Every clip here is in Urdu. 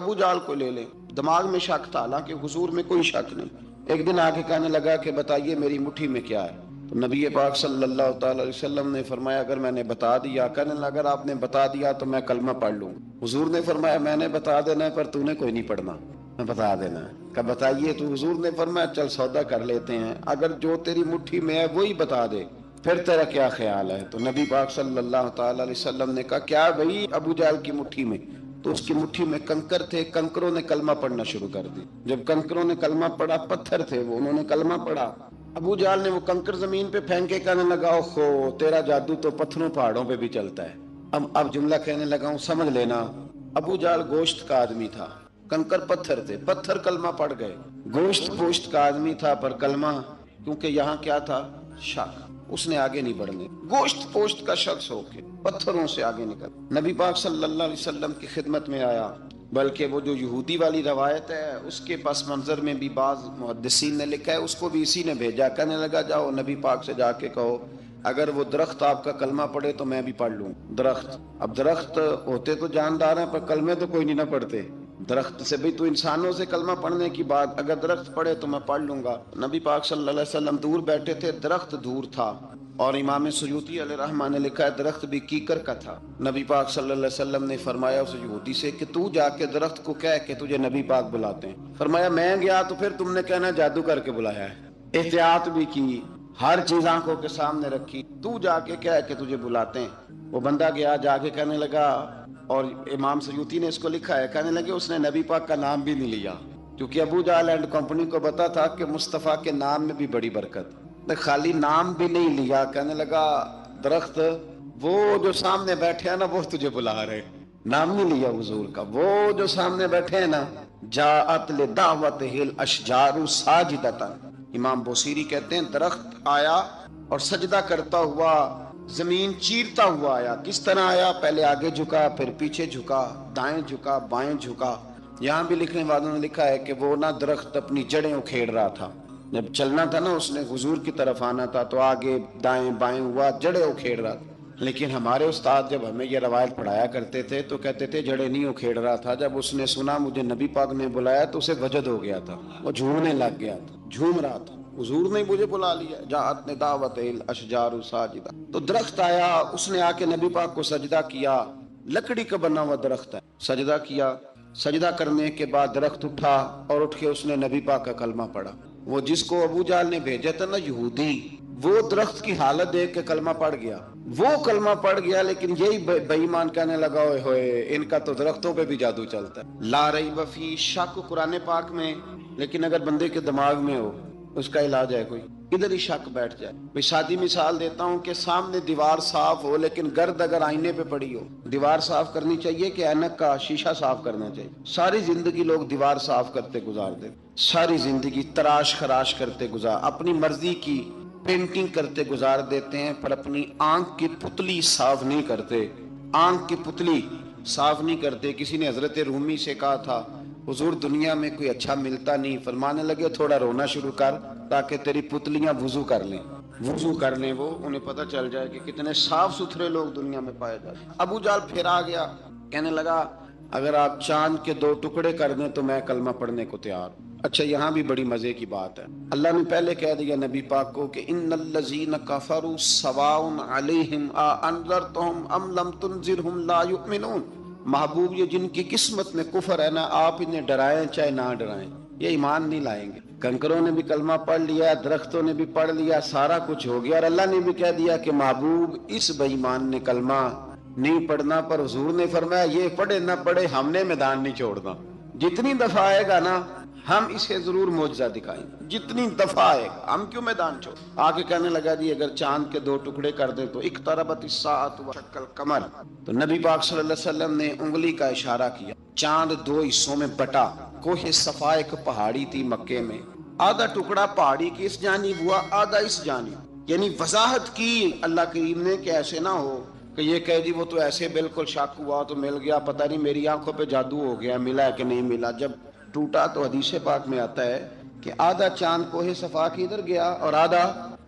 ابو جال کو لے لیں، دماغ میں شک تھا، حالانکہ حضور میں کوئی شک نہیں۔ ایک دن آ کے کہنے لگا کہ بتائیے میری مٹھی میں کیا ہے؟ تو نبی پاک صلی اللہ تعالی علیہ وسلم نے فرمایا اگر میں نے بتا دیا، کہنے لگا اگر آپ نے بتا دیا تو میں کلمہ پڑھ لوں۔ حضور نے فرمایا میں نے بتا دینا ہے پر تو نے کوئی نہیں پڑھنا، میں بتا دینا ہے۔ کہ بتائیے، تو حضور نے فرمایا چل سودا کر لیتے ہیں، اگر جو تیری مٹھی میں ہے وہی بتا دے پھر تیرا کیا خیال ہے؟ تو نبی پاک صلی اللہ تعالی علیہ وسلم نے کہا کیا بھائی ابو جہل کی مٹھی میں؟ تو اس کی مٹھی میں کنکر تھے، کنکروں نے کلمہ پڑھنا شروع کر دی۔ جب کنکروں نے کلمہ پڑھا، پتھر تھے وہ، انہوں نے کلمہ پڑھا۔ ابو جہل نے وہ کنکر زمین پہ پھینکے، کہنے لگا اوہو تیرا جادو تو پتھروں پہاڑوں پہ بھی چلتا ہے۔ اب جملہ کہنے لگا ہوں سمجھ لینا۔ ابو جہل گوشت کا آدمی تھا، کنکر پتھر تھے، پتھر کلمہ پڑھ گئے۔ گوشت پوشت کا آدمی تھا پر کلمہ، کیونکہ یہاں کیا تھا؟ شک، اس نے آگے نہیں بڑھنے۔ گوشت پوشت کا شخص ہو کے پتھروں سے آگے نکل نبی پاک صلی اللہ علیہ وسلم کی خدمت میں آیا۔ بلکہ وہ جو یہودی والی روایت ہے اس کے پس منظر میں بھی بعض محدثین نے لکھا ہے اس کو بھی اسی نے بھیجا، کہنے لگا جاؤ نبی پاک سے جا کے کہو اگر وہ درخت آپ کا کلمہ پڑھے تو میں بھی پڑھ لوں۔ درخت، اب درخت ہوتے تو جاندار ہیں پر کلمے تو کوئی نہیں نہ پڑھتے۔ درخت سے بھی تو انسانوں سے کلمہ پڑھنے کی بات، اگر درخت پڑھے تو میں پڑھ لوں گا۔ نبی پاک صلی اللہ علیہ وسلم دور بیٹھے تھے، درخت دور تھا، اور امام سیوطی علیہ رحمہ نے لکھا ہے درخت بھی کیکر کا تھا۔ نبی پاک صلی اللہ علیہ وسلم نے فرمایا اس یہودی سے کہ تو جا کے درخت کو کہہ کہ تجھے نبی پاک بلاتے ہیں۔ فرمایا میں گیا تو پھر تم نے کہنا جادو کر کے بلایا ہے۔ احتیاط بھی کی، ہر چیز آنکھوں کے سامنے رکھی، تو جا کے کہہ کہ تجھے بلاتے ہیں۔ وہ بندہ گیا، جا کے کہنے لگا، اور امام سیوطی نے اس کو لکھا ہے، کہنے لگے اس نے نبی پاک کا نام بھی نہیں لیا، کیونکہ ابو جہل اینڈ کمپنی کو پتا تھا کہ مصطفیٰ کے نام میں بھی بڑی برکت۔ خالی نام بھی نہیں لیا، کہنے لگا درخت وہ جو سامنے بیٹھے ہیں نا وہ تجھے بلا رہے، نام نہیں لیا حضور کا، وہ جو سامنے بیٹھے ہیں نا، جاءت لدعوتہ الاشجار ساجدۃ۔ امام بوصیری کہتے ہیں درخت آیا اور سجدہ کرتا ہوا، زمین چیرتا ہوا آیا۔ کس طرح آیا؟ پہلے آگے جھکا، پھر پیچھے جھکا، دائیں جھکا، بائیں جھکا۔ یہاں بھی لکھنے والوں نے لکھا ہے کہ وہ نہ درخت اپنی جڑیں اکھیڑ رہا تھا، جب چلنا تھا نا اس نے حضور کی طرف آنا تھا تو آگے دائیں بائیں ہوا، جڑیں اکھیڑ رہا تھا۔ لیکن ہمارے استاد جب ہمیں یہ روایت پڑھایا کرتے تھے تو کہتے تھے جڑیں نہیں اکھیڑ رہا تھا، جب اس نے سنا مجھے نبی پاک نے بلایا تو اسے وجد ہو گیا تھا، وہ جھومنے لگ گیا تھا، جھوم رہا تھا، حضور نے مجھے بلا لیا، جاءت نداوت الاشجار ساجدہ۔ تو درخت آیا، اس نے آ کے نبی پاک کو سجدہ کیا، لکڑی کا بنا ہوا درخت ہے، سجدہ کیا۔ سجدہ کرنے کے بعد درخت اٹھا اور اٹھ کے اس نے نبی پاک کا کلمہ پڑھا۔ وہ جس کو ابو جہل نے بھیجا تھا نا یہودی، وہ درخت کی حالت دیکھ کے کلمہ پڑھ گیا، وہ کلمہ پڑھ گیا، لیکن یہی بے ایمان کہنے لگا ہوئے ہوئے ان کا تو درختوں پہ بھی جادو چلتا ہے۔ لا ریب فی، شک قرآن پاک میں، لیکن اگر بندے کے دماغ میں ہو اس کا علاج ہے کوئی؟ ادھر ہی شک بیٹھ جائے۔ میں سادی مثال دیتا ہوں کہ سامنے دیوار صاف ہو لیکن گرد اگر آئینے پہ پڑی ہو، دیوار صاف کرنی چاہیے کہ اینک کا شیشہ صاف کرنا چاہیے؟ ساری زندگی لوگ دیوار صاف کرتے گزار دے، ساری زندگی تراش خراش کرتے گزار، اپنی مرضی کی پینٹنگ کرتے گزار دیتے ہیں، پر اپنی آنکھ کی پتلی صاف نہیں کرتے، آنکھ کی پتلی صاف نہیں کرتے۔ کسی نے حضرت رومی سے کہا تھا حضور دنیا میں کوئی اچھا ملتا نہیں، فرمانے لگے تھوڑا رونا شروع کر تاکہ تیری پتلیاں وضو کر لیں، وضو کر لیں، وہ انہیں پتہ چل جائے کہ کتنے صاف ستھرے لوگ دنیا میں پائے جاتے ہیں۔ ابو جہل پھر آ گیا، کہنے لگا اگر آپ چاند کے 2 ٹکڑے کر دیں تو میں کلمہ پڑھنے کو تیار ہوں۔ اچھا یہاں بھی بڑی مزے کی بات ہے، اللہ نے پہلے کہہ دیا نبی پاک کو کہ ان الذین کفروا سواء علیہم اانذرتہم ام لم تنذرہم لا یؤمنون۔ محبوب یہ جن کی قسمت میں کفر ہے نا، آپ انہیں ڈرائیں چاہے نہ ڈرائیں، یہ ایمان نہیں لائیں گے۔ کنکروں نے بھی کلمہ پڑھ لیا، درختوں نے بھی پڑھ لیا، سارا کچھ ہو گیا، اور اللہ نے بھی کہہ دیا کہ محبوب اس بے ایمان نے کلمہ نہیں پڑھنا، پر حضور نے فرمایا یہ پڑھے نہ پڑھے ہم نے میدان نہیں چھوڑنا، جتنی دفعہ آئے گا نا ہم اسے ضرور معجزہ دکھائیں گے، جتنی دفعہ آئے گا ہم کیوں میدان چھوڑ۔ آگے کہنے لگا جی اگر چاند کے 2 ٹکڑے کر دیں تو اقتربت الساعۃ وانشق القمر، تو نبی پاک صلی اللہ علیہ وسلم نے انگلی کا اشارہ کیا، چاند 2 حصوں میں بٹا۔ کوہ صفا ایک پہاڑی تھی مکے میں، آدھا ٹکڑا پہاڑی کی اس جانب ہوا، آدھا اس جانب، یعنی وضاحت کی اللہ کریم نے کہ ایسے نہ ہو کہ یہ کہہ جی وہ تو ایسے بالکل شک ہوا تو مل گیا، پتہ نہیں میری آنکھوں پہ جادو ہو گیا، ملا ہے کہ نہیں ملا۔ جب ٹوٹا تو حدیث پاک میں آتا ہے کہ آدھا چاند کوہ صفا کی ادھر گیا اور آدھا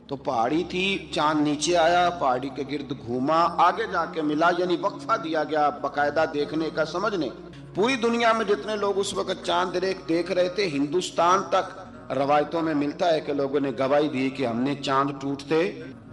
تو پہاڑی تھی، چاند نیچے آیا، پہاڑی کے گرد گھوما، آگے جا کے ملا، یعنی وقفہ دیا گیا باقاعدہ دیکھنے کا، سمجھنے۔ پوری دنیا میں جتنے لوگ اس وقت چاند دیکھ رہے تھے، ہندوستان تک روایتوں میں ملتا ہے کہ لوگوں نے گواہی دی کہ ہم نے چاند ٹوٹتے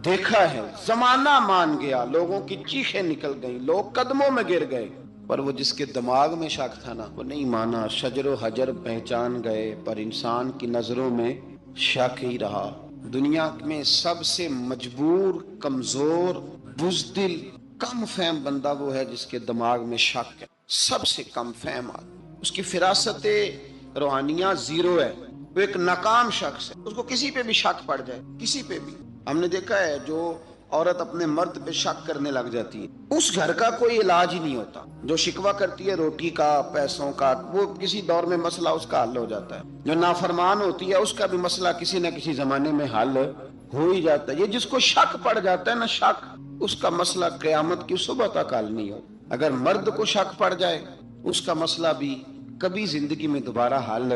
دیکھا ہے۔ زمانہ مان گیا، لوگوں کی چیخیں نکل گئیں، لوگ قدموں میں گر گئے، پر وہ جس کے دماغ میں شک تھا نا، وہ نہیں مانا۔ شجر و حجر پہچان گئے، پر انسان کی نظروں میں شک ہی رہا۔ دنیا میں سب سے مجبور، کمزور، بزدل، کم فہم بندہ وہ ہے جس کے دماغ میں شک ہے۔ سب سے کم فہم آدمی، اس کی فراست روحانیہ زیرو ہے، وہ ایک ناکام شخص ہے۔ اس کو کسی پہ بھی شک پڑ جائے، کسی پہ بھی۔ ہم نے دیکھا ہے جو عورت اپنے مرد پہ شک کرنے لگ جاتی ہے، اس گھر کا کوئی علاج ہی نہیں ہوتا۔ جو شکوہ کرتی ہے روٹی کا، پیسوں کا، وہ کسی دور میں مسئلہ اس کا حل ہو جاتا ہے۔ جو نافرمان ہوتی ہے اس کا بھی مسئلہ کسی نہ کسی زمانے میں حل ہو ہی جاتا ہے۔ یہ جس کو شک پڑ جاتا ہے نا، شک، اس کا مسئلہ قیامت کی صبح تک حل نہیں ہوتا۔ اگر مرد کو شک پڑ جائے، اس کا مسئلہ بھی کبھی زندگی میں دوبارہ حل،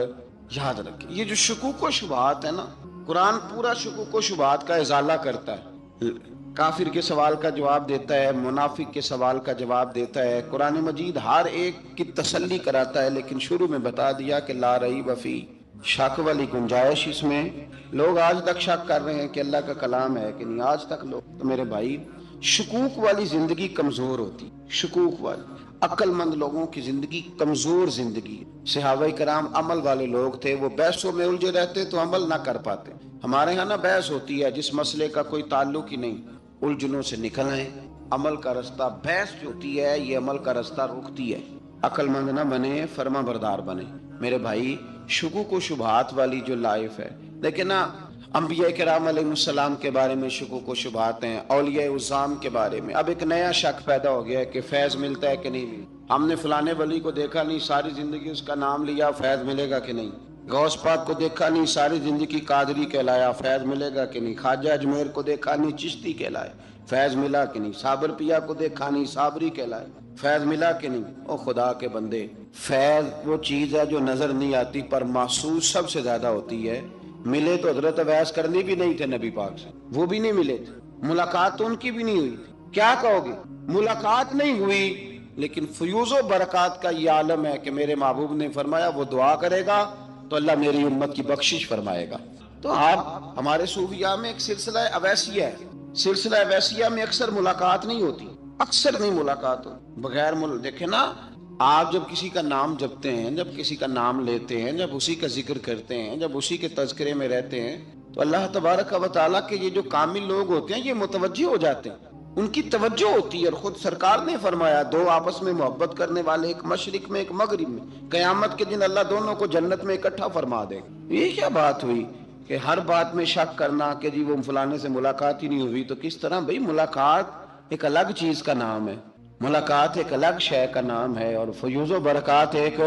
یاد رکھیں۔ یہ جو شکوک و شبہات ہے نا، قرآن پورا شکوک و شبہات کا ازالہ کرتا ہے۔ کافر کے سوال کا جواب دیتا ہے، منافق کے سوال کا جواب دیتا ہے۔ قرآن مجید ہر ایک کی تسلی کراتا ہے، لیکن شروع میں بتا دیا کہ لا ریب فی، شک والی گنجائش اس میں۔ لوگ آج تک شک کر رہے ہیں کہ اللہ کا کلام ہے کہ نہیں، آج تک لوگ۔ تو میرے بھائی، شکوک والی زندگی کمزور ہوتی، شکوک والی۔ عقل مند لوگوں کی زندگی کمزور زندگی ہے۔ صحابہ کرام عمل والے لوگ تھے، وہ بحثوں میں الجھے رہتے تو عمل نہ کر پاتے۔ ہمارے ہاں نا بحث ہوتی ہے جس مسئلے کا کوئی تعلق ہی نہیں، الجھنوں سے نکل آئے۔ عمل کا رستہ، بحث جو ہوتی ہے یہ عمل کا رستہ روکتی ہے۔ عقل مند نہ بنے، فرما بردار بنے۔ میرے بھائی، شکوک و شبہات والی جو لائف ہے، لیکن نا انبیاء کرام علیہ السلام کے بارے میں شکوک و شبہات ہیں، اولیاء عظام کے بارے میں۔ اب ایک نیا شک پیدا ہو گیا ہے کہ فیض ملتا ہے کہ نہیں ملتا۔ ہم نے فلانے ولی کو دیکھا نہیں، ساری زندگی اس کا نام لیا، فیض ملے گا کہ نہیں؟ غوث پاک کو دیکھا نہیں، ساری زندگی قادری کہلایا، فیض ملے گا کہ نہیں؟ خواجہ اجمیر کو دیکھا نہیں، چشتی کہلائے، فیض ملا کہ نہیں؟ صابر پیا کو دیکھا نہیں، صابری کہلائے، فیض ملا کہ نہیں؟ او خدا کے بندے، فیض وہ چیز ہے جو نظر نہیں آتی پر محسوس سب سے زیادہ ہوتی ہے۔ ملے تو حضرت اویس کرنی بھی نہیں تھے نبی پاک سے، وہ بھی نہیں ملے تھے، ملاقات تو ان کی بھی نہیں ہوئی تھی۔ کیا کہو گے؟ ملاقات نہیں ہوئی، لیکن فیوز و برکات کا یہ عالم ہے کہ میرے محبوب نے فرمایا وہ دعا کرے گا تو اللہ میری امت کی بخشش فرمائے گا۔ تو آپ ہمارے صوفیاء میں ایک سلسلہ اویسیہ ہے، سلسلہ اویسیہ میں اکثر ملاقات نہیں ہوتی، اکثر نہیں ملاقات ہوتی بغیر دیکھیں نا، آپ جب کسی کا نام جپتے ہیں، جب کسی کا نام لیتے ہیں، جب اسی کا ذکر کرتے ہیں، جب اسی کے تذکرے میں رہتے ہیں، تو اللہ تبارک و تعالیٰ کے یہ جو کامل لوگ ہوتے ہیں یہ متوجہ ہو جاتے ہیں، ان کی توجہ ہوتی ہے۔ اور خود سرکار نے فرمایا دو آپس میں محبت کرنے والے، ایک مشرق میں ایک مغرب میں، قیامت کے دن اللہ دونوں کو جنت میں اکٹھا فرما دے گا۔ یہ کیا بات ہوئی کہ ہر بات میں شک کرنا کہ جی وہ فلانے سے ملاقات ہی نہیں ہوئی؟ تو کس طرح بھائی، ملاقات ایک الگ چیز کا نام ہے، ملاقات ایک الگ شے کا نام ہے، اور فیوز و برکات ایک،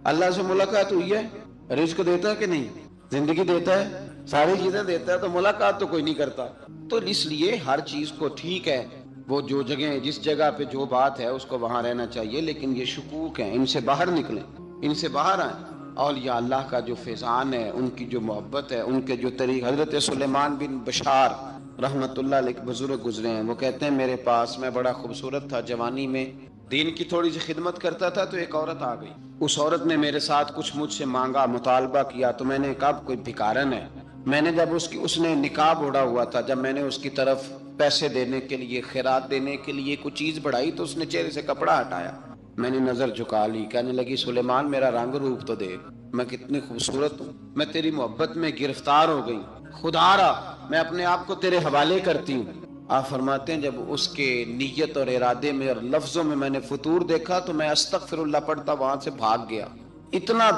اللہ سے ملاقات ہوئی ہے، رزق دیتا ہے کہ نہیں؟ زندگی دیتا ہے، ساری چیزیں دیتا ہے، تو ملاقات تو کوئی نہیں کرتا۔ تو اس لیے ہر چیز کو ٹھیک ہے، وہ جو جگہ، جس جگہ پہ جو بات ہے اس کو وہاں رہنا چاہیے، لیکن یہ شکوک ہیں، ان سے باہر نکلیں، ان سے باہر آئیں۔ اولیاء اللہ کا جو فیضان ہے، ان کی جو محبت ہے، ان کے جو طریق، حضرت سلیمان بن بشار رحمت اللہ علیہ بزرگ گزرے ہیں، وہ کہتے ہیں میرے پاس، میں بڑا خوبصورت تھا، جوانی میں دین کی تھوڑی سی خدمت کرتا تھا، تو ایک عورت آ گئی، اس عورت نے میرے ساتھ کچھ مجھ سے مانگا، مطالبہ کیا، تو میں نے کہا کوئی بھکارن ہے۔ میں نے جب اس نے نقاب اوڑھا ہوا تھا، جب میں نے اس کی طرف پیسے دینے کے لیے، خیرات دینے کے لیے کوئی چیز بڑھائی، تو اس نے چہرے سے کپڑا ہٹایا، میں نے نظر جھکا لی، کہنے لگی سلیمان میرا رنگ روپ تو دیکھ، میں کتنی خوبصورت ہوں، میں تیری محبت میں گرفتار ہو گئی، خدا را میں اپنے آپ کو تیرے حوالے کرتی ہوں۔ آپ فرماتے ہیں جب اس کے نیت اور ارادے میں اور لفظوں میں نے فطور دیکھا تو میں استغفر اللہ پڑھتا وہاں سے بھاگ گیا، اتنا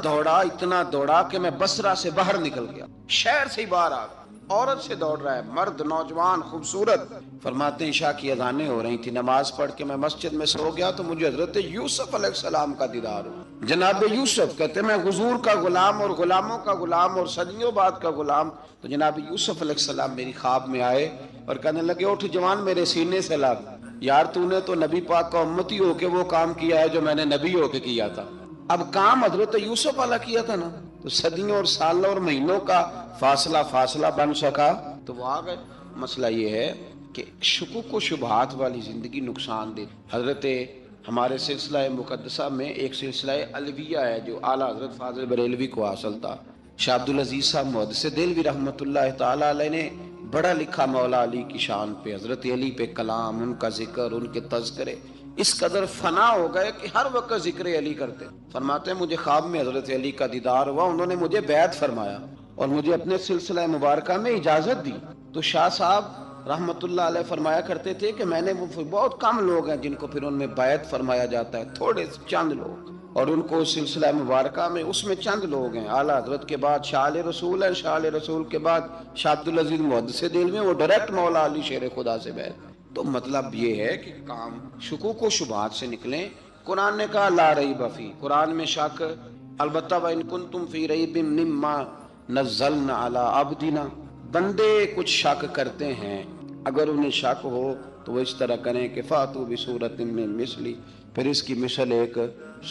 دوڑا کہ میں بصرہ سے باہر نکل گیا، شہر سے ہی باہر آ گیا۔ عورت سے دوڑ رہا ہے، مرد، نوجوان، خوبصورت۔ فرماتے ہیں عشاء کی اذانیں ہو رہی تھی، نماز پڑھ کے میں مسجد میں سو گیا تو مجھے حضرت یوسف علیہ السلام کا دیدار ہوا۔ جناب یوسف کہتے ہیں میں حضور کا غلام اور غلاموں کا غلام اور صدیوں بعد کا غلام، تو جناب یوسف علیہ السلام میری خواب میں آئے اور کہنے لگے اٹھ جوان، میرے سینے سے لگ، یار تو نے تو نبی پاک کا امتی ہو کے وہ کام کیا ہے جو میں نے نبی ہو کے کیا تھا۔ اب کام حضرت یوسف والا کیا تھا نا، تو صدیوں اور سالوں اور مہینوں کا فاصلہ بن سکا، تو وہ آ گئے۔ مسئلہ یہ ہے کہ شکوک و شبہات والی زندگی نقصان دہ۔ حضرت ہمارے سلسلہ مقدسہ میں ایک سلسلہ علویہ ہے جو اعلیٰ حضرت فاضل بریلوی کو حاصل تھا۔ شاہ عبدالعزیز صاحب محدث دہلوی رحمۃ اللہ تعالیٰ علیہ نے بڑا لکھا مولا علی کی شان پہ، حضرت علی پہ کلام، ان کا ذکر، ان کے تذکرے اس قدر فنا ہو گئے کہ ہر وقت ذکر علی کرتے۔ فرماتے ہیں مجھے خواب میں حضرت علی کا دیدار ہوا، انہوں نے مجھے بیعت فرمایا اور مجھے اپنے سلسلہ مبارکہ میں اجازت دی۔ تو شاہ صاحب رحمت اللہ علیہ فرمایا کرتے تھے کہ میں نے وہ بہت کم لوگ ہیں جن کو پھر ان میں بیعت فرمایا جاتا ہے، تھوڑے چند لوگ، اور ان کو سلسلہ مبارکہ میں اس میں چند لوگ ہیں۔ اعلیٰ حضرت کے بعد شاہ علیہ رسول ہے، شاہ علیہ رسول کے بعد شاہ عبدالعزیز محدث دہلوی، وہ ڈائریکٹ مولا علی شیر خدا سے بیعت۔ تو مطلب یہ ہے کہ کام شکوک و شبہات سے نکلیں۔ قرآن نے کہا لا ریب فی، قرآن میں شک البتہ وَإِن كُنتُمْ فِي رَيْبٍ مِّمَّا نَزَّلْنَا عَلَىٰ عَبْدِنَا، بندے کچھ شک کرتے ہیں، اگر انہیں شک ہو تو وہ اس طرح کریں کہ فاتوا بسورۃ من مثلی، پھر اس کی مثل ایک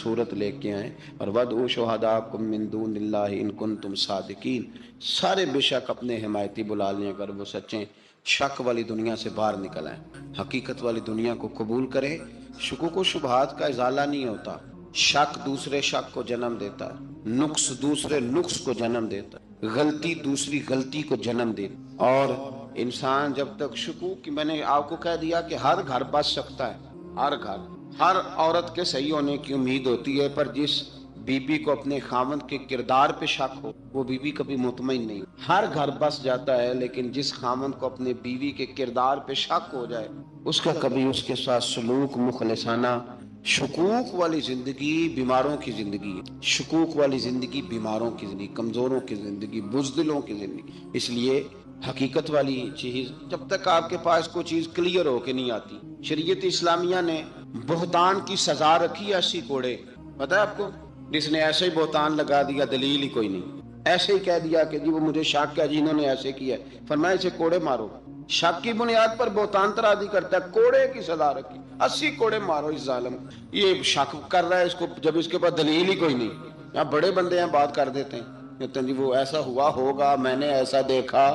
صورت لے کے آئیں، اور وَادْعُوا شُهَدَاءَكُم مِّن دُونِ اللَّهِ إِن كُنتُمْ صَادِقِينَ، سارے بے شک اپنے حمایتی بلا لیں اگر وہ سچیں۔ شک والی دنیا سے باہر نکل آئیں، حقیقت والی دنیا کو قبول کریں۔ شکوک و شبہات کا ازالہ نہیں ہوتا، شک دوسرے شک کو جنم دیتا ہے، نقص دوسرے نقص کو جنم دیتا ہے، غلطی دوسری غلطی کو جنم دیتا ہے۔ اور انسان جب تک شکوک کی، میں نے آپ کو کہہ دیا کہ ہر گھر بس سکتا ہے، ہر گھر، ہر عورت کے صحیح ہونے کی امید ہوتی ہے، پر جس بی بی کو اپنے خاوند کے کردار پہ شک ہو وہ بی بی کبھی مطمئن نہیں۔ ہر گھر بس جاتا ہے، لیکن جس خاوند کو اپنے بیوی کے کردار پہ شک ہو جائے اس کا کبھی اس کے ساتھ سلوک مخلصانہ۔ شکوک والی زندگی بیماروں کی زندگی ہے، شکوک والی زندگی بیماروں کی زندگی، کمزوروں کی زندگی، بزدلوں کی زندگی۔ اس لیے حقیقت والی چیز جب تک آپ کے پاس کوئی چیز کلیئر ہو کے نہیں آتی، شریعت اسلامیہ نے بہتان کی سزا رکھی ہے 80 کوڑے، پتہ ہے آپ کو؟ جس نے ایسے ہی بہتان لگا دیا، دلیل ہی کوئی نہیں، ایسے ہی کہہ دیا کہ جی وہ مجھے شک ہے جی انہوں نے ایسے کیا ہے، فرمایا اسے کوڑے مارو۔ شک کی بنیاد پر بہتان ترازی کرتا ہے، کوڑے کی سزا رکھی، 80 کوڑے مارو اس ظالم۔ یہ شک کر رہا ہے اس کو جب اس کے پاس دلیل ہی کوئی نہیں۔ یہاں بڑے بندے ہیں بات کر دیتے ہیں، کہتے ہیں جی وہ ایسا ہوا ہوگا، میں نے ایسا دیکھا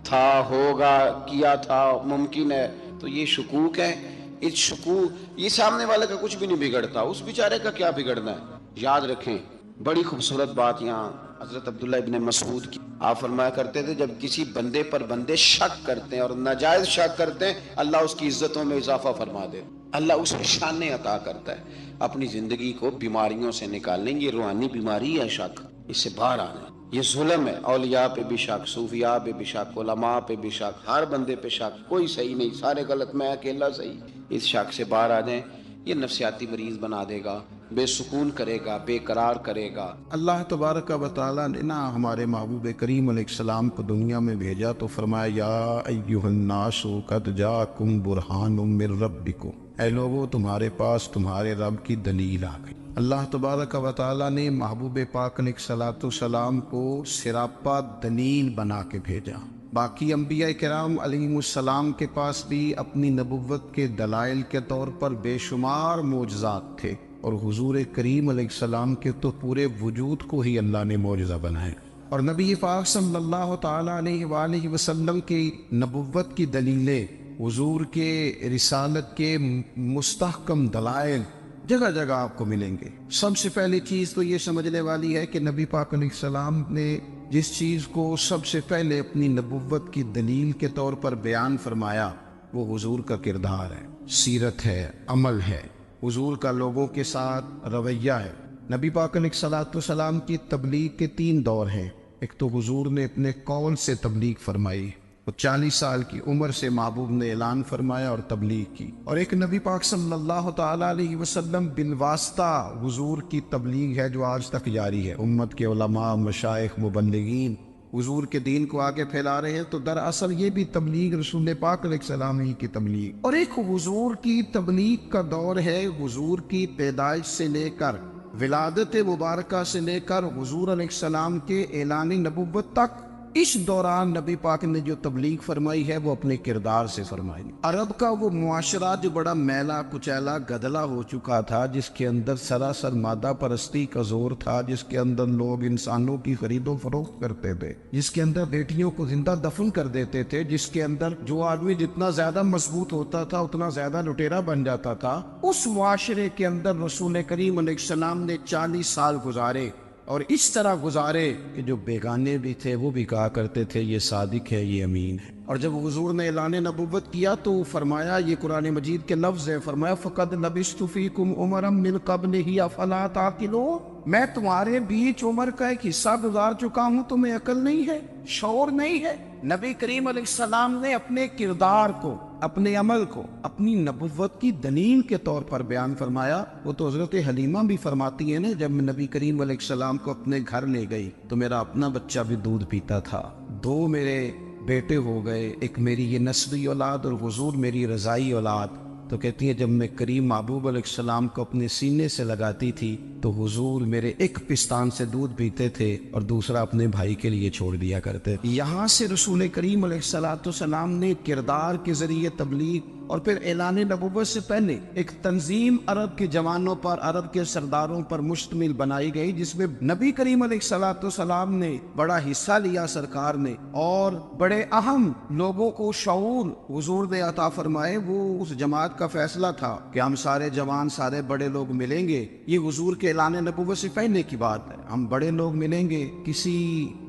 تھا، ہوگا، کیا تھا، ممکن ہے۔ تو یہ شکوک ہے۔ اس شکوک یہ سامنے والے کا کچھ بھی نہیں بگڑتا، اس بیچارے کا کیا بگڑنا ہے۔ یاد رکھیں بڑی خوبصورت بات یہاں حضرت عبداللہ ابن مسعود کی، آپ فرمایا کرتے تھے جب کسی بندے پر بندے شک کرتے ہیں اور ناجائز شک کرتے ہیں، اللہ اس کی عزتوں میں اضافہ فرما دے، اللہ اسے شانیں عطا کرتا ہے۔ اپنی زندگی کو بیماریوں سے نکالیں، یہ روحانی بیماری ہے شک، اس سے باہر آنا ہے۔ یہ ظلم ہے، اولیاء پہ بھی شک، صوفیاء پہ بھی شک، علماء پہ بھی شک، ہر بندے پہ شک، کوئی صحیح نہیں، سارے غلط، میں اکیلا صحیح۔ اس شک سے باہر آ جائیں، یہ نفسیاتی مریض بنا دے گا، بے سکون کرے گا، بے قرار کرے گا۔ اللہ تبارک و تعالیٰ نے نا ہمارے محبوب کریم علیہ السلام کو دنیا میں بھیجا تو فرمایا یا ایھا الناس قد جاءکم برہان من ربکم، اے لوگو تمہارے پاس تمہارے رب کی دلیل آ گئی۔ اللہ تبارک و تعالیٰ نے محبوب پاک علیہ الصلوۃ والسلام کو سراپا دلیل بنا کے بھیجا۔ باقی انبیاء کرام علیہم السلام کے پاس بھی اپنی نبوت کے دلائل کے طور پر بے شمار معجزات تھے، اور حضور کریم علیہ السلام کے تو پورے وجود کو ہی اللہ نے معجزہ بنایا۔ اور نبی پاک صلی اللہ تعالیٰ علیہ وآلہ وسلم کی نبوت کی دلیلیں، حضور کے رسالت کے مستحکم دلائل جگہ جگہ آپ کو ملیں گے۔ سب سے پہلی چیز تو یہ سمجھنے والی ہے کہ نبی پاک علیہ السلام نے جس چیز کو سب سے پہلے اپنی نبوت کی دلیل کے طور پر بیان فرمایا وہ حضور کا کردار ہے، سیرت ہے، عمل ہے، حضور کا لوگوں کے ساتھ رویہ ہے۔ نبی پاک علیہ الصلوۃ والسلام کی تبلیغ کے 3 دور ہیں۔ ایک تو حضور نے اپنے قول سے تبلیغ فرمائی، وہ 40 سال کی عمر سے محبوب نے اعلان فرمایا اور تبلیغ کی، اور ایک نبی پاک صلی اللہ تعالیٰ علیہ وسلم بالواسطہ حضور کی تبلیغ ہے جو آج تک جاری ہے۔ امت کے علماء، مشائخ، مبلغین حضور کے دین کو آگے پھیلا رہے ہیں، تو دراصل یہ بھی تبلیغ رسول پاک علیہ السلام ہی کی تبلیغ۔ اور ایک حضور کی تبلیغ کا دور ہے، حضور کی پیدائش سے لے کر ولادت مبارکہ سے لے کر حضور علیہ السلام کے اعلان نبوت تک اس دوران نبی پاک نے جو تبلیغ فرمائی ہے وہ اپنے کردار سے فرمائی۔ عرب کا وہ معاشرہ جو بڑا میلا کچیلا گدلا ہو چکا تھا، جس کے اندر سراسر مادہ پرستی کا زور تھا، جس کے اندر لوگ انسانوں کی خرید و فروخت کرتے تھے، جس کے اندر بیٹیوں کو زندہ دفن کر دیتے تھے، جس کے اندر جو آدمی جتنا زیادہ مضبوط ہوتا تھا اتنا زیادہ لٹیرا بن جاتا تھا، اس معاشرے کے اندر رسول کریم علیہ السلام نے 40 سال گزارے، اور اس طرح گزارے کہ جو بیگانے بھی تھے وہ بھی کہا کرتے تھے یہ صادق ہے، یہ امین ہے۔ اور جب حضور نے اعلان نبوت کیا تو فرمایا، یہ قرآن مجید کے لفظ ہے، فرمایا فَقَدْ لَبِثْتُ فِيكُمْ عُمَرًا مِّن قَبْلِهِ أَفَلَا تَعْقِلُونَ، میں تمہارے بیچ عمر کا ایک حصہ گزار چکا ہوں، تمہیں عقل نہیں ہے، شعور نہیں ہے۔ نبی کریم علیہ السلام نے اپنے کردار کو، اپنے عمل کو اپنی نبوت کی دلیل کے طور پر بیان فرمایا۔ وہ تو حضرت حلیمہ بھی فرماتی ہیں نا، جب میں نبی کریم علیہ السلام کو اپنے گھر لے گئی تو میرا اپنا بچہ بھی دودھ پیتا تھا، 2 میرے بیٹے ہو گئے، ایک میری یہ نسبی اولاد اور حضور میری رضائی اولاد۔ تو کہتی ہے جب میں کریم محبوب علیہ السلام کو اپنے سینے سے لگاتی تھی تو حضور میرے ایک پستان سے دودھ پیتے تھے اور دوسرا اپنے بھائی کے لیے چھوڑ دیا کرتے۔ یہاں سے رسول کریم علیہ السلام نے کردار کے ذریعے تبلیغ اور پھر اعلان نبوت سے پہلے ایک تنظیم عرب کے جوانوں پر، عرب کے سرداروں پر مشتمل بنائی گئی، جس میں نبی کریم علیہ السلام نے بڑا حصہ لیا، سرکار نے، اور بڑے اہم لوگوں کو شعور حضور نے عطا فرمائے۔ وہ اس جماعت کا فیصلہ تھا کہ ہم سارے جوان، سارے بڑے لوگ ملیں گے، یہ حضور کے اعلان نبوت سے پہلے کی بات ہے، ہم بڑے لوگ ملیں گے، کسی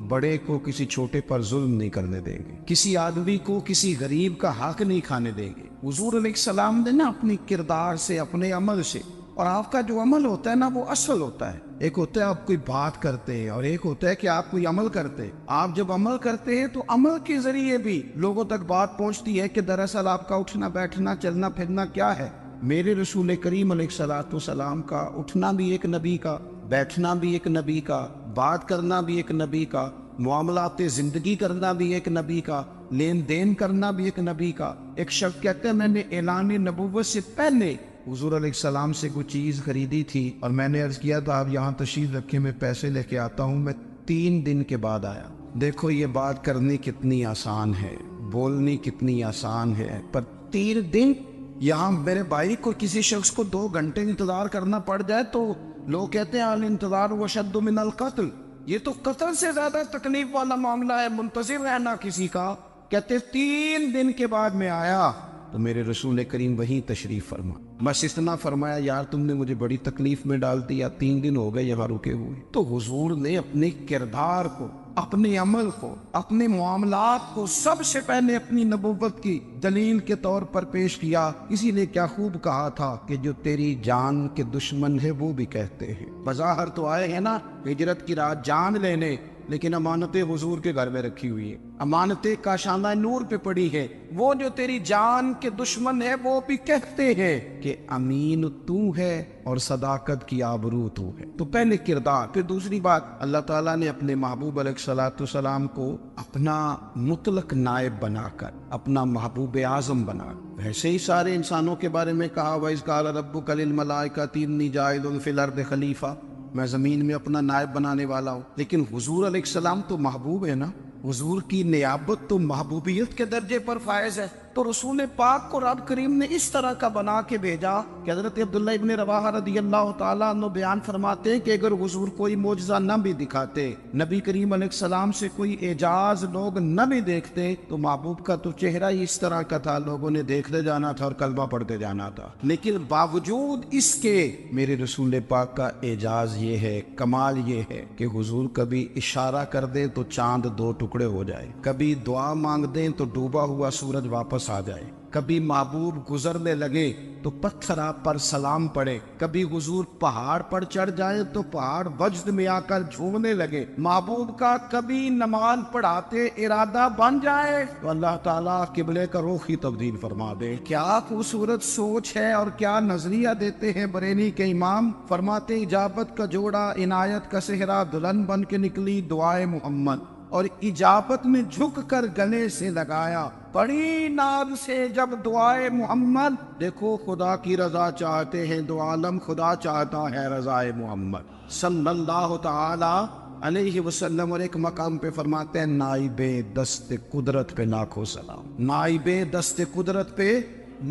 بڑے کو کسی چھوٹے پر ظلم نہیں کرنے دیں گے، کسی آدمی کو کسی غریب کا حق نہیں کھانے دیں گے۔ حضور علیہ السلام نے نا اپنی کردار سے، اپنے عمل سے، اور آپ کا جو عمل ہوتا ہے نا وہ اصل ہوتا ہے، ایک ہوتا ہے آپ کوئی بات کرتے ہیں اور ایک ہوتا ہے کہ آپ کوئی عمل کرتے ہیں۔ آپ جب عمل کرتے ہیں تو عمل کے ذریعے بھی لوگوں تک بات پہنچتی ہے کہ دراصل آپ کا اٹھنا بیٹھنا چلنا پھرنا کیا ہے۔ میرے رسول کریم علیہ السلام کا اٹھنا بھی ایک نبی کا، بیٹھنا بھی ایک نبی کا، بات کرنا بھی ایک نبی کا، معاملات زندگی کرنا بھی ایک نبی کا، لین دین کرنا بھی ایک نبی کا۔ ایک شخص کہتے ہیں میں نے اعلان نبوت سے پہلے حضور علیہ السلام سے کوئی چیز خریدی تھی اور میں نے عرض کیا تھا آپ یہاں تشریف رکھے، میں پیسے لے کے آتا ہوں، میں 3 دن کے بعد آیا۔ دیکھو یہ بات کرنی کتنی آسان ہے، بولنی کتنی آسان ہے، پر 3 دن یہاں میرے بھائی کو کسی شخص کو 2 گھنٹے انتظار کرنا پڑ جائے تو لوگ کہتے ہیں الانتظار وشد من القتل، یہ تو قتل سے زیادہ تکلیف والا معاملہ ہے، منتظر رہنا کسی کا۔ کہتے 3 دن کے بعد میں آیا تو میرے رسول کریم وہیں تشریف فرما، بس اتنا فرمایا یار تم نے مجھے بڑی تکلیف میں ڈال دیا، 3 دن ہو گئے یہاں رکے ہوئے۔ تو حضور نے اپنے کردار کو، اپنے عمل کو، اپنے معاملات کو سب سے پہلے اپنی نبوت کی دلیل کے طور پر پیش کیا۔ اسی نے کیا خوب کہا تھا کہ جو تیری جان کے دشمن ہے وہ بھی کہتے ہیں، بظاہر تو آئے ہیں نا ہجرت کی رات جان لینے، لیکن امانتیں حضور کے گھر میں رکھی ہوئی ہیں، امانتیں کاشانہ نور پہ پڑی ہے۔ وہ جو تیری جان کے دشمن ہے وہ بھی کہتے ہیں کہ امین تو ہے اور صداقت کی آبرو تو ہے۔ تو پہلے کردار، پھر دوسری بات، اللہ تعالیٰ نے اپنے محبوب علیہ السلام کو اپنا مطلق نائب بنا کر، اپنا محبوب اعظم بنا کر، ویسے ہی سارے انسانوں کے بارے میں کہا وَإِذْ قَالَ رَبُّكَ لِلْمَلَائِكَةِ إِنِّي جَاعِلٌ فِي الْأَرْضِ خَلِيفَةً، میں زمین میں اپنا نائب بنانے والا ہوں۔ لیکن حضور علیہ السلام تو محبوب ہے نا، حضور کی نیابت تو محبوبیت کے درجے پر فائز ہے۔ تو رسول پاک کو رب کریم نے اس طرح کا بنا کے بھیجا کہ حضرت عبداللہ ابن رواحہ رضی اللہ تعالیٰ عنہ بیان فرماتے ہیں کہ اگر حضور کوئی معجزہ نہ بھی دکھاتے، نبی کریم علیہ السلام سے کوئی اعجاز لوگ نہ بھی دیکھتے، تو محبوب کا تو چہرہ ہی اس طرح کا تھا، لوگوں نے دیکھتے جانا تھا اور کلمہ پڑھتے جانا تھا۔ لیکن باوجود اس کے میرے رسول پاک کا اعجاز یہ ہے، کمال یہ ہے کہ حضور کبھی اشارہ کر دیں تو چاند 2 ٹکڑے ہو جائے، کبھی دعا مانگ دیں تو ڈوبا ہوا سورج واپس آ جائے، کبھی محبوب گزرنے لگے تو پتھر آپ پر سلام پڑے، کبھی حضور پہاڑ پر چڑھ جائے تو پہاڑ وجد میں آ کر جھومنے لگے، محبوب کا کبھی نماز پڑھاتے ارادہ بن جائے تو اللہ تعالیٰ قبلے کا رخ ہی تبدیل فرما دے۔ کیا خوبصورت سوچ ہے اور کیا نظریہ دیتے ہیں بریلی کے امام، فرماتے اجابت کا جوڑا عنایت کا صحرا دلہن بن کے نکلی دعائے محمد، اور اجابت میں جھک کر گلے سے لگایا بڑی ناز سے جب دعائے محمد۔ دیکھو خدا کی رضا چاہتے ہیں، دو عالم خدا چاہتا ہے رضائے محمد صلی اللہ تعالی علیہ وسلم، اور ایک مقام پہ فرماتے ہیں نائب دست قدرت پہ لاکھوں سلام، نائب دست قدرت پہ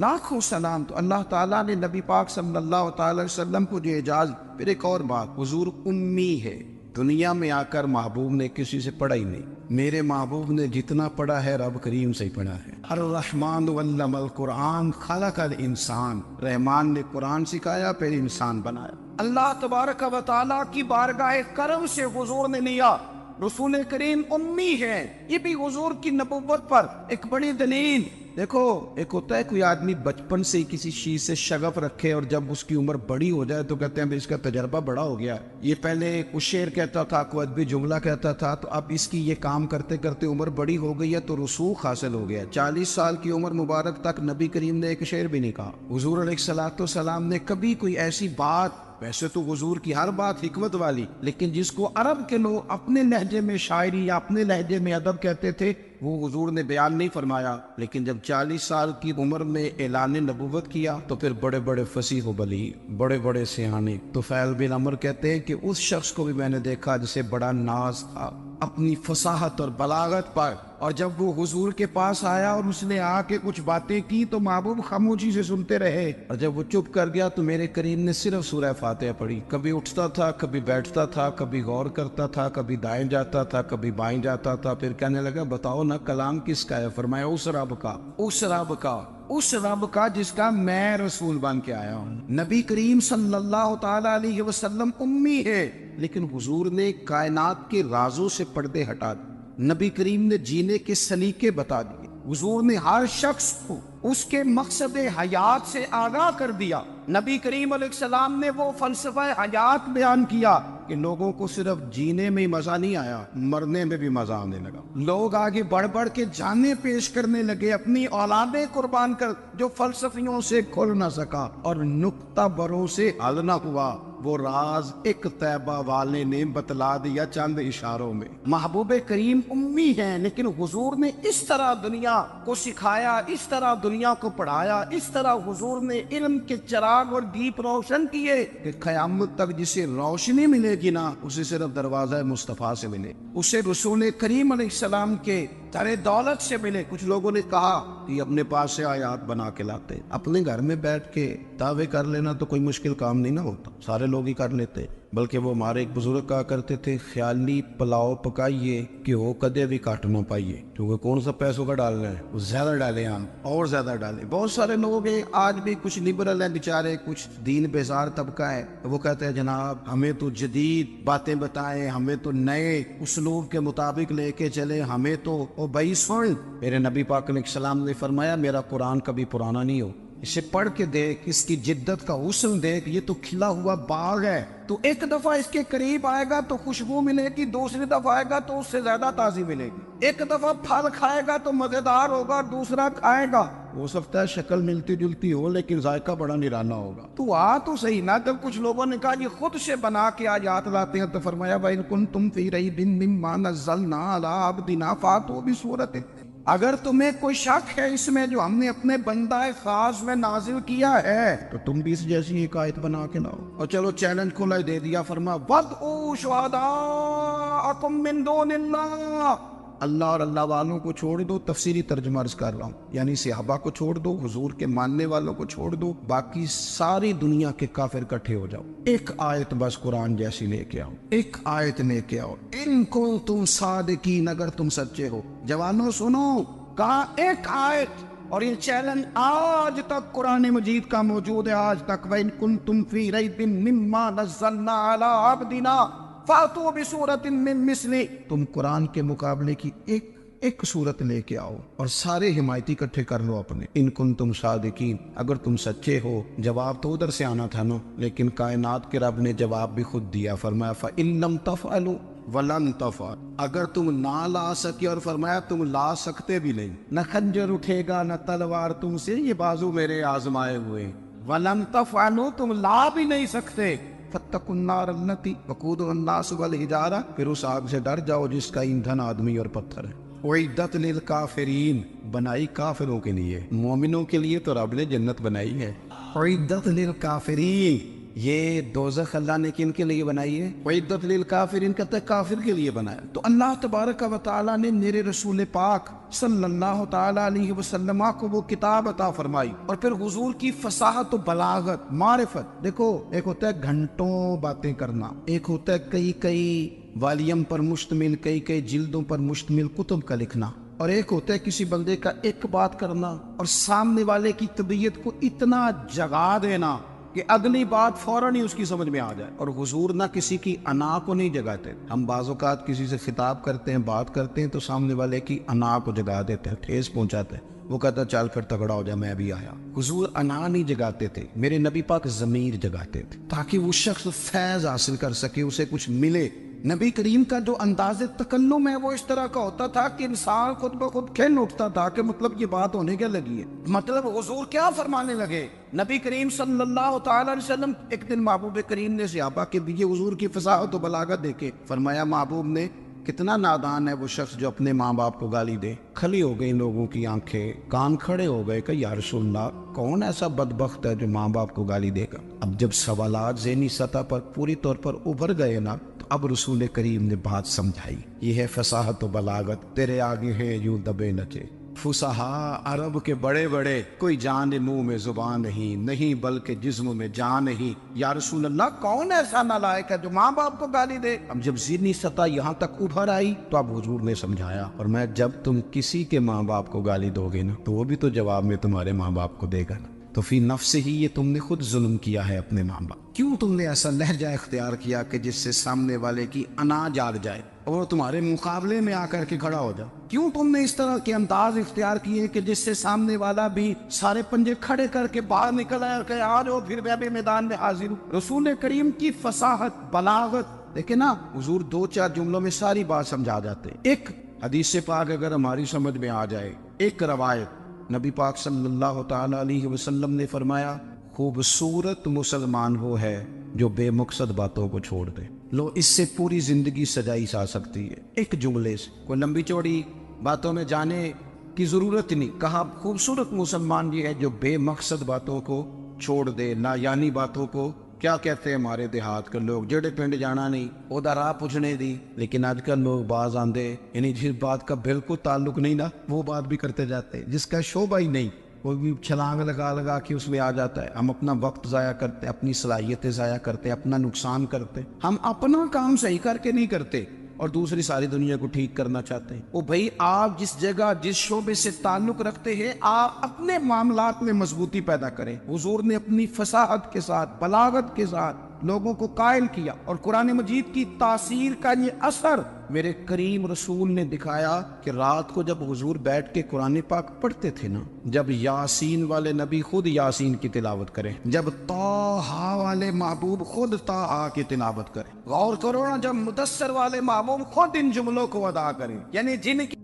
لاکھوں سلام۔ تو اللہ تعالیٰ نے نبی پاک صلی اللہ تعالی وسلم کو جو اعجاز۔ پھر ایک اور بات، حضور امی ہے، دنیا میں آ کر محبوب نے کسی سے پڑھا ہی نہیں۔ میرے محبوب نے جتنا پڑھا ہے رب کریم سے ہی پڑھا ہے۔ الرحمن علم القرآن خلق الانسان، رحمان نے قرآن سکھایا پھر انسان بنایا۔ اللہ تبارک و تعالیٰ کی بارگاہ کرم سے حضور نے لیا، رسول کریم امی ہے، یہ بھی حضور کی نبوت پر ایک بڑی دلیل۔ دیکھو، ایک ہوتا ہے کوئی آدمی بچپن سے کسی چیز سے شغف رکھے اور جب اس کی عمر بڑی ہو جائے تو کہتے ہیں اس کا تجربہ بڑا ہو گیا، یہ پہلے کچھ شعر کہتا تھا، کوئی ادبی جملہ کہتا تھا، تو اب اس کی یہ کام کرتے کرتے عمر بڑی ہو گئی ہے تو رسوخ حاصل ہو گیا۔ 40 سال کی عمر مبارک تک نبی کریم نے ایک شعر بھی نہیں کہا۔ حضور علیہ الصلوۃ والسلام نے کبھی کوئی ایسی بات، ویسے تو حضور کی ہر بات حکمت والی، لیکن جس کو عرب کے لوگ اپنے لہجے میں شاعری یا اپنے لہجے میں ادب کہتے تھے، وہ حضور نے بیان نہیں فرمایا۔ لیکن جب 40 سال کی عمر میں اعلان نبوت کیا تو پھر بڑے بڑے فصیح و بلیغ، بڑے بڑے سیانے طفیل بن عمر کہتے ہیں کہ اس شخص کو بھی میں نے دیکھا جسے بڑا ناز تھا اپنی فصاحت اور بلاغت پر، اور جب وہ حضور کے پاس آیا اور اس نے آ کے کچھ باتیں کی تو محبوب خاموشی سے سنتے رہے، اور جب وہ چپ کر گیا تو میرے کریم نے صرف سورہ فاتحہ پڑھی۔ کبھی اٹھتا تھا، کبھی بیٹھتا تھا، کبھی غور کرتا تھا، کبھی دائیں جاتا تھا، کبھی بائیں جاتا تھا، پھر کہنے لگا بتاؤ نا کلام کس کا ہے؟ فرمایا اس رب کا، اس رب کا، اس رب کا جس کا میں رسول بن کے آیا ہوں۔ نبی کریم صلی اللہ تعالی علیہ وسلم امی ہے، لیکن حضور نے کائنات کے رازوں سے پردے ہٹا دیے، نبی کریم نے جینے کے سلیقے بتا دیے، حضور نے ہر شخص کو اس کے مقصد حیات سے آگاہ کر دیا۔ نبی کریم علیہ السلام نے وہ فلسفہ حیات بیان کیا کہ لوگوں کو صرف جینے میں مزہ نہیں آیا، مرنے میں بھی مزہ آنے لگا۔ لوگ آگے بڑھ بڑھ کے جانیں پیش کرنے لگے، اپنی اولادیں قربان کر، جو فلسفیوں سے کھل نہ سکا اور نکتہ بروں سے حل نہ ہوا، وہ راز ایک طیبہ والے نے بتلا دیا چند اشاروں میں۔ محبوب کریم امی ہیں، لیکن حضور نے اس طرح دنیا کو سکھایا، اس طرح دنیا کو پڑھایا، اس طرح حضور نے علم کے چراغ اور دیپ روشن کیے کہ قیامت تک جسے روشنی ملے گی نا، اسے صرف دروازہ مصطفیٰ سے ملے، اسے رسول کریم علیہ السلام کے در دولت سے ملے۔ کچھ لوگوں نے کہا کہ اپنے پاس سے آیات بنا کے لاتے، اپنے گھر میں بیٹھ کے دعوے کر لینا تو کوئی مشکل کام نہیں نہ ہوتا، سارے لوگ ہی کر لیتے، بلکہ وہ ہمارے ایک بزرگ کہا کرتے تھے خیالی پلاؤ پکائیے کہ وہ کدے بھی کاٹ نہ پائیے، کیونکہ کون سا پیسوں کا ڈالنا ہے، وہ زیادہ ڈالیں آپ اور زیادہ ڈالیں۔ بہت سارے لوگ ہیں آج بھی، کچھ لبرل ہیں بیچارے، کچھ دین بیزار طبقہ ہے، وہ کہتے ہیں جناب ہمیں تو جدید باتیں بتائیں، ہمیں تو نئے اسلوب کے مطابق لے کے چلے، ہمیں تو او بھائی سن، میرے نبی پاک علیہ السلام نے فرمایا میرا قرآن کبھی پرانا نہیں ہو، اسے پڑھ کے دیکھ، اس کی جدت کا حسن دیکھ، یہ تو کھلا ہوا باغ ہے، تو ایک دفعہ اس کے قریب آئے گا تو خوشبو ملے گی، دوسری دفعہ آئے گا تو اس سے زیادہ تازی ملے گی، ایک دفعہ پھل کھائے گا تو مزیدار ہوگا، دوسرا کھائے گا ہو سکتا ہے شکل ملتی جلتی ہو لیکن ذائقہ بڑا نرالا ہوگا۔ تو تو صحیح نا۔ جب کچھ لوگوں نے کہا یہ خود سے بنا کے آیات لاتے ہیں تو فرمایا وَإِن كُنتُمْ فِي رَيْبٍ مِّمَّا نَزَّلْنَا عَلَىٰ عَبْدِنَا فَأْتُوا بِسُورَةٍ، اگر تمہیں کوئی شک ہے اس میں جو ہم نے اپنے بندہ خاص میں نازل کیا ہے تو تم بھی اس جیسی ایک آیت بنا کے لاؤ۔ اور چلو چیلنج کھلا دے دیا، فرما وَادْعُوا شُهَدَاءَكُم مِّن دُونِ اللَّهِ، اللہ اور اللہ والوں کو چھوڑ دو، تفسیری ترجمہ عرض کر رہا ہوں، یعنی صحابہ کو چھوڑ دو، حضور کے ماننے والوں کو چھوڑ دو، باقی ساری دنیا کے کافر اکٹھے ہو جاؤ، ایک آیت بس قرآن جیسی لے کے آؤ، ایک آیت لے کے آؤ، ان کنتم صادقین، اگر تم سچے ہو۔ جوانوں سنو، کہا ایک آیت، اور یہ چیلنج آج تک قرآن مجید کا موجود ہے، آج تک وَإِن كُنتُمْ فِي رَيْبٍ مِّمَّا نَزَّلْنَا عَلَىٰ عَبْدِنَا فَأْتُوا بِسُورَةٍ مِّن مِّثْلِهِ، تم قرآن کے مقابلے کی ایک صورت لے کے آؤ اور سارے حمایتی اکٹھے کر لو اپنے، ان کنتم صادقین، اگر تم سچے ہو۔ جواب تو ادھر سے آنا تھا نا، لیکن کائنات کے رب نے جواب بھی خود دیا، فرمایا فَإِن لَمْ تَفْعَلُوا وَلَن تَفْعَلُوا، اگر تم نہ لا سکے، اور فرمایا تم لا سکتے بھی نہیں، نہ خنجر اٹھے گا نہ تلوار تم سے، یہ بازو میرے آزمائے ہوئے، وَلَن تَفْعَلُوا، تم لا بھی نہیں سکتے، فَاتَّقُوا النَّارَ الَّتِي وَقُودُهَا النَّاسُ وَالْحِجَارَةُ، پھر اس آگ سے ڈر جاؤ جس کا ایندھن آدمی اور پتھر ہے، اُعِدَّتْ لِلْكَافِرِينَ، بنائی کافروں کے لیے، مومنوں کے لیے تو رب نے جنت بنائی ہے، اُعِدَّتْ لِلْكَافِرِينَ، یہ دوزخ اللہ نے کن کے لیے بنائی ہے؟ وعدت للکافرین، کہتا ہے کافر کے لیے بنایا۔ تو اللہ تبارک و تعالیٰ نے میرے رسول پاک صلی اللہ تعالیٰ علیہ وسلم کو وہ کتاب عطا فرمائی، اور پھر حضور کی فصاحت و بلاغت، معرفت۔ دیکھو، ایک ہوتا ہے گھنٹوں باتیں کرنا، ایک ہوتا ہے کئی کئی والیم پر مشتمل، کئی جلدوں پر مشتمل کتب کا لکھنا، اور ایک ہوتا ہے کسی بندے کا ایک بات کرنا اور سامنے والے کی طبیعت کو اتنا جگا دینا کہ اگلی بات فوراً ہی اس کی سمجھ میں آ جائے۔ اور حضور نہ کسی کی انا کو نہیں جگاتے۔ ہم بعض اوقات کسی سے خطاب کرتے ہیں، بات کرتے ہیں تو سامنے والے کی انا کو جگا دیتے ہیں، ٹھیس پہنچاتے ہیں، وہ کہتا ہے چل پھر تگڑا ہو جائے میں بھی آیا۔ حضور انا نہیں جگاتے تھے، میرے نبی پاک ضمیر جگاتے تھے تاکہ وہ شخص فیض حاصل کر سکے، اسے کچھ ملے۔ نبی کریم کا جو انداز تکلم ہے وہ اس طرح کا ہوتا تھا کہ انسان خود بخود کھل اٹھتا تھا کہ مطلب یہ بات ہونے کیا لگی ہے، مطلب حضور کیا فرمانے لگے۔ نبی کریم صلی اللہ تعالی علیہ وسلم، ایک دن محبوب کریم نے صحابہ کے دیے حضور کی فصاحت و بلاغت دیکھے، فرمایا محبوب نے کتنا نادان ہے وہ شخص جو اپنے ماں باپ کو گالی دے۔ کھلی ہو گئی لوگوں کی آنکھیں، کان کھڑے ہو گئے کہ یا رسول اللہ کون ایسا بدبخت ہے جو ماں باپ کو گالی دے گا۔ اب جب سوالات ذہنی سطح پر پوری طور پر ابھر گئے نا، اب رسول کریم نے بات سمجھائی، یہ ہے فصاحت و بلاغت، تیرے آگے ہیں یوں دبے نچے۔ فصحا عرب کے بڑے بڑے، کوئی جان منہ میں زبان نہیں بلکہ جسم میں جان نہیں۔ یا رسول اللہ کون ایسا نالائق ہے جو ماں باپ کو گالی دے؟ اب جب ذہنی سطح یہاں تک ابھر آئی تو اب حضور نے سمجھایا، اور میں جب تم کسی کے ماں باپ کو گالی دو گے نا تو وہ بھی تو جواب میں تمہارے ماں باپ کو دے گا نا، تو فی نفس ہی یہ تم نے خود ظلم کیا ہے اپنے ماں باپ۔ کیوں تم نے ایسا لہجہ اختیار کیا کہ جس سے سامنے والے کی انا جاگ جائے اور وہ تمہارے مقابلے میں آ کر کے کھڑا ہو جائے؟ کیوں تم نے اس طرح کے انداز اختیار کیے کہ جس سے سامنے والا بھی سارے پنجے کھڑے کر کے باہر نکل آئے اور کہ آ جاؤ پھر میں بھی میدان میں حاضر ہوں؟ رسول کریم کی فصاحت بلاغت دیکھیں نا، حضور 2-4 جملوں میں ساری بات سمجھا جاتے۔ ایک حدیث پاک اگر ہماری سمجھ میں آ جائے، ایک روایت، نبی پاک صلی اللہ تعالی علیہ وسلم نے فرمایا خوبصورت مسلمان وہ ہے جو بے مقصد باتوں کو چھوڑ دے۔ لو، اس سے پوری زندگی سجائی جا سکتی ہے ایک جملے سے، کوئی لمبی چوڑی باتوں میں جانے کی ضرورت نہیں۔ کہا خوبصورت مسلمان یہ ہے جو بے مقصد باتوں کو چھوڑ دے، لا یعنی باتوں کو، کیا کہتے ہیں ہمارے دیہات کے لوگ، جڑے پنڈ جانا نہیں وہ راہ پوچھنے دی، لیکن آج کل لوگ باز آندے یعنی جس بات کا بالکل تعلق نہیں نا وہ بات بھی کرتے جاتے، جس کا شعبہ ہی نہیں وہ بھی چھلانگ لگا کے اس میں آ جاتا ہے۔ ہم اپنا وقت ضائع کرتے، اپنی صلاحیتیں ضائع کرتے، اپنا نقصان کرتے، ہم اپنا کام صحیح کر کے نہیں کرتے اور دوسری ساری دنیا کو ٹھیک کرنا چاہتے ہیں۔ وہ بھائی آپ جس جگہ جس شعبے سے تعلق رکھتے ہیں آپ اپنے معاملات میں مضبوطی پیدا کریں۔ حضور نے اپنی فصاحت کے ساتھ، بلاغت کے ساتھ لوگوں کو قائل کیا، اور قرآن مجید کی تاثیر کا یہ اثر میرے کریم رسول نے دکھایا کہ رات کو جب حضور بیٹھ کے قرآن پاک پڑھتے تھے نا، جب یاسین والے نبی خود یاسین کی تلاوت کریں، جب طٰہٰ والے محبوب خود طٰہٰ کی تلاوت کریں، غور کرو نا، جب مدثر والے محبوب خود ان جملوں کو ادا کریں، یعنی جن کی